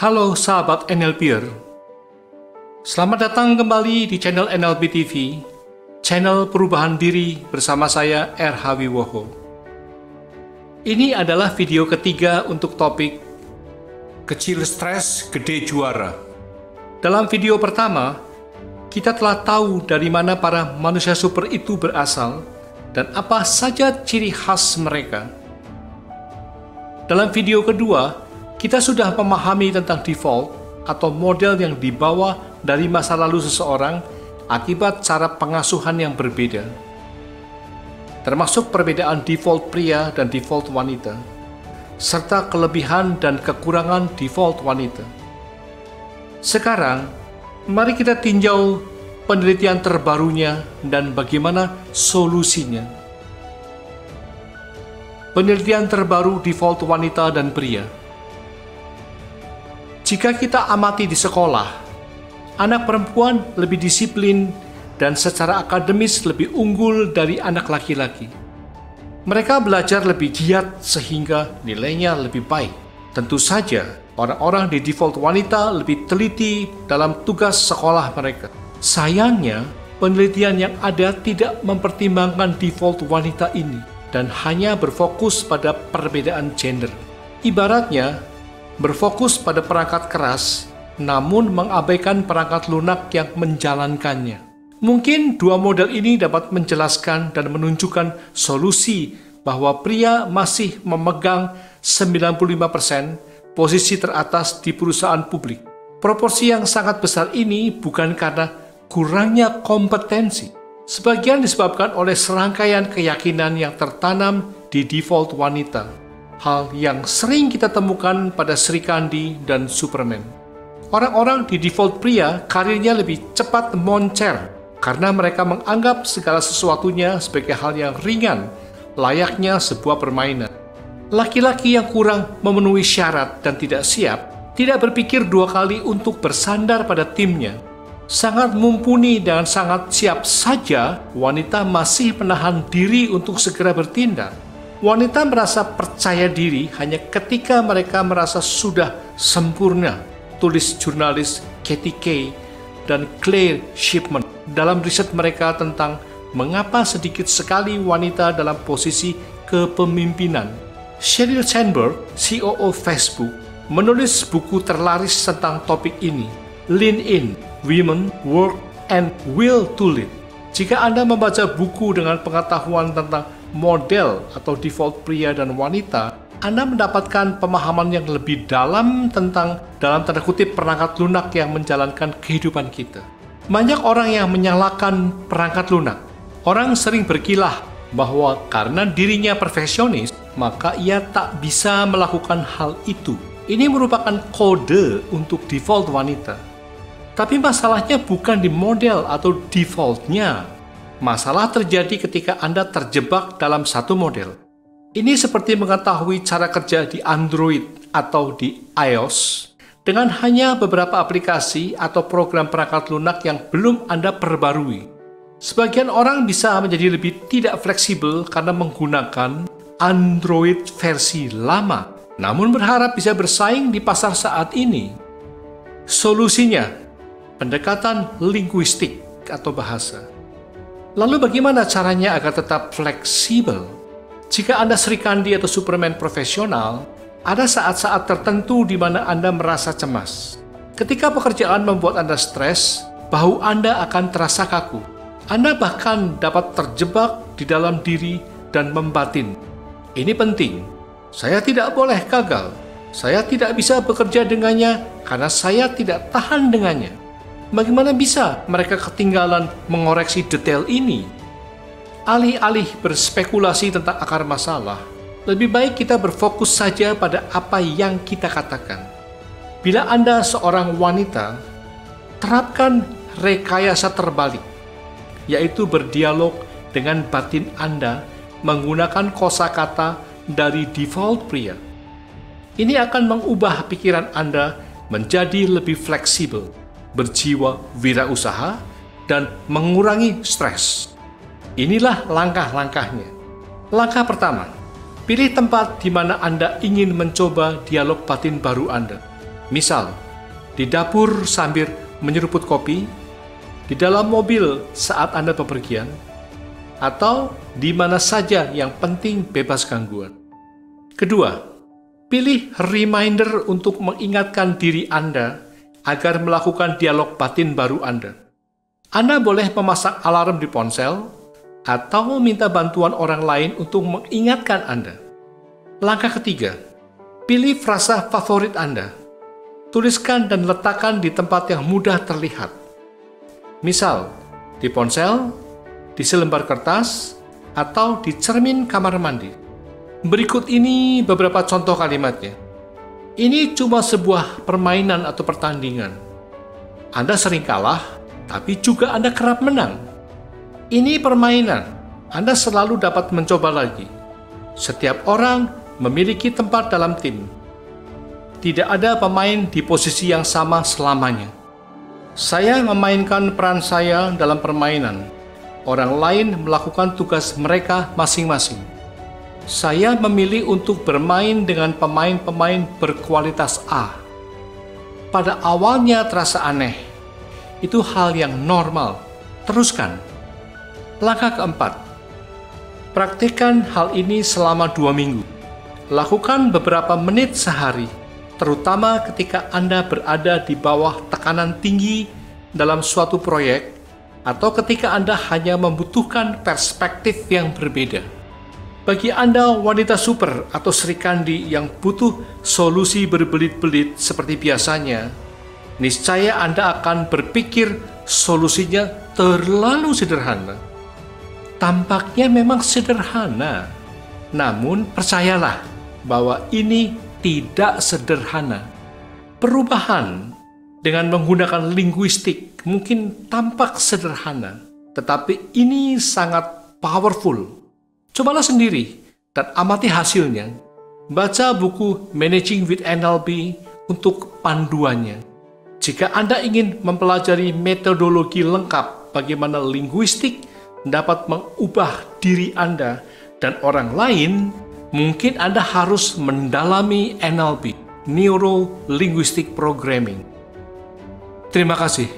Halo sahabat NLPer, selamat datang kembali di channel NLP TV, channel perubahan diri bersama saya R.H. Wiwoho. Ini adalah video ketiga untuk topik Kecil Stres, Gede Juara. Dalam video pertama, kita telah tahu dari mana para manusia super itu berasal dan apa saja ciri khas mereka. Dalam video kedua, kita sudah memahami tentang default atau model yang dibawa dari masa lalu seseorang akibat cara pengasuhan yang berbeda, termasuk perbedaan default pria dan default wanita, serta kelebihan dan kekurangan default wanita. Sekarang, mari kita tinjau penelitian terbarunya dan bagaimana solusinya. Penelitian terbaru default wanita dan pria. Jika kita amati di sekolah, anak perempuan lebih disiplin dan secara akademis lebih unggul dari anak laki-laki. Mereka belajar lebih giat sehingga nilainya lebih baik. Tentu saja, orang-orang di default wanita lebih teliti dalam tugas sekolah mereka. Sayangnya, penelitian yang ada tidak mempertimbangkan default wanita ini dan hanya berfokus pada perbedaan gender. Ibaratnya, berfokus pada perangkat keras, namun mengabaikan perangkat lunak yang menjalankannya. Mungkin dua model ini dapat menjelaskan dan menunjukkan solusi bahwa pria masih memegang 95% posisi teratas di perusahaan publik. Proporsi yang sangat besar ini bukan karena kurangnya kompetensi. Sebagian disebabkan oleh serangkaian keyakinan yang tertanam di default wanita. Hal yang sering kita temukan pada Sri Kandi dan Superman. Orang-orang di default pria karirnya lebih cepat moncer karena mereka menganggap segala sesuatunya sebagai hal yang ringan, layaknya sebuah permainan. Laki-laki yang kurang memenuhi syarat dan tidak siap, tidak berpikir dua kali untuk bersandar pada timnya. Sangat mumpuni dan sangat siap saja, wanita masih menahan diri untuk segera bertindak. Wanita merasa percaya diri hanya ketika mereka merasa sudah sempurna, tulis jurnalis Kathy Kay dan Claire Shipman dalam riset mereka tentang mengapa sedikit sekali wanita dalam posisi kepemimpinan. Sheryl Sandberg, COO Facebook, menulis buku terlaris tentang topik ini, Lean In, Women, Work, and Will to Lead. Jika Anda membaca buku dengan pengetahuan tentang model atau default pria dan wanita, Anda mendapatkan pemahaman yang lebih dalam tentang dalam tanda kutip perangkat lunak yang menjalankan kehidupan kita. Banyak orang yang menyalahkan perangkat lunak. Orang sering berkilah bahwa karena dirinya perfeksionis, maka ia tak bisa melakukan hal itu. Ini merupakan kode untuk default wanita. Tapi masalahnya bukan di model atau defaultnya. Masalah terjadi ketika Anda terjebak dalam satu model. Ini seperti mengetahui cara kerja di Android atau di iOS dengan hanya beberapa aplikasi atau program perangkat lunak yang belum Anda perbarui. Sebagian orang bisa menjadi lebih tidak fleksibel karena menggunakan Android versi lama, namun berharap bisa bersaing di pasar saat ini. Solusinya, pendekatan linguistik atau bahasa. Lalu bagaimana caranya agar tetap fleksibel? Jika Anda Sri Kandi atau Superman profesional, ada saat-saat tertentu di mana Anda merasa cemas. Ketika pekerjaan membuat Anda stres, bahu Anda akan terasa kaku. Anda bahkan dapat terjebak di dalam diri dan membatin. Ini penting. Saya tidak boleh gagal. Saya tidak bisa bekerja dengannya karena saya tidak tahan dengannya. Bagaimana bisa mereka ketinggalan mengoreksi detail ini? Alih-alih berspekulasi tentang akar masalah, lebih baik kita berfokus saja pada apa yang kita katakan. Bila Anda seorang wanita, terapkan rekayasa terbalik, yaitu berdialog dengan batin Anda menggunakan kosakata dari default pria. Ini akan mengubah pikiran Anda menjadi lebih fleksibel, berjiwa wirausaha, dan mengurangi stres. Inilah langkah-langkahnya. Langkah pertama, pilih tempat di mana Anda ingin mencoba dialog batin baru Anda. Misal, di dapur sambil menyeruput kopi, di dalam mobil saat Anda bepergian, atau di mana saja yang penting bebas gangguan. Kedua, pilih reminder untuk mengingatkan diri Anda agar melakukan dialog batin baru Anda. Anda boleh memasang alarm di ponsel atau meminta bantuan orang lain untuk mengingatkan Anda. Langkah ketiga, pilih frasa favorit Anda. Tuliskan dan letakkan di tempat yang mudah terlihat. Misal, di ponsel, di selembar kertas, atau di cermin kamar mandi. Berikut ini beberapa contoh kalimatnya. Ini cuma sebuah permainan atau pertandingan. Anda sering kalah, tapi juga Anda kerap menang. Ini permainan. Anda selalu dapat mencoba lagi. Setiap orang memiliki tempat dalam tim. Tidak ada pemain di posisi yang sama selamanya. Saya memainkan peran saya dalam permainan. Orang lain melakukan tugas mereka masing-masing. Saya memilih untuk bermain dengan pemain-pemain berkualitas A. Pada awalnya terasa aneh. Itu hal yang normal. Teruskan. Langkah keempat. Praktikkan hal ini selama 2 minggu. Lakukan beberapa menit sehari, terutama ketika Anda berada di bawah tekanan tinggi dalam suatu proyek atau ketika Anda hanya membutuhkan perspektif yang berbeda. Bagi Anda wanita super atau Sri Kandi yang butuh solusi berbelit-belit seperti biasanya, niscaya Anda akan berpikir solusinya terlalu sederhana. Tampaknya memang sederhana, namun percayalah bahwa ini tidak sederhana. Perubahan dengan menggunakan linguistik mungkin tampak sederhana, tetapi ini sangat powerful. Cobalah sendiri dan amati hasilnya. Baca buku Managing with NLP untuk panduannya. Jika Anda ingin mempelajari metodologi lengkap bagaimana linguistik dapat mengubah diri Anda dan orang lain, mungkin Anda harus mendalami NLP, Neuro Linguistic Programming. Terima kasih.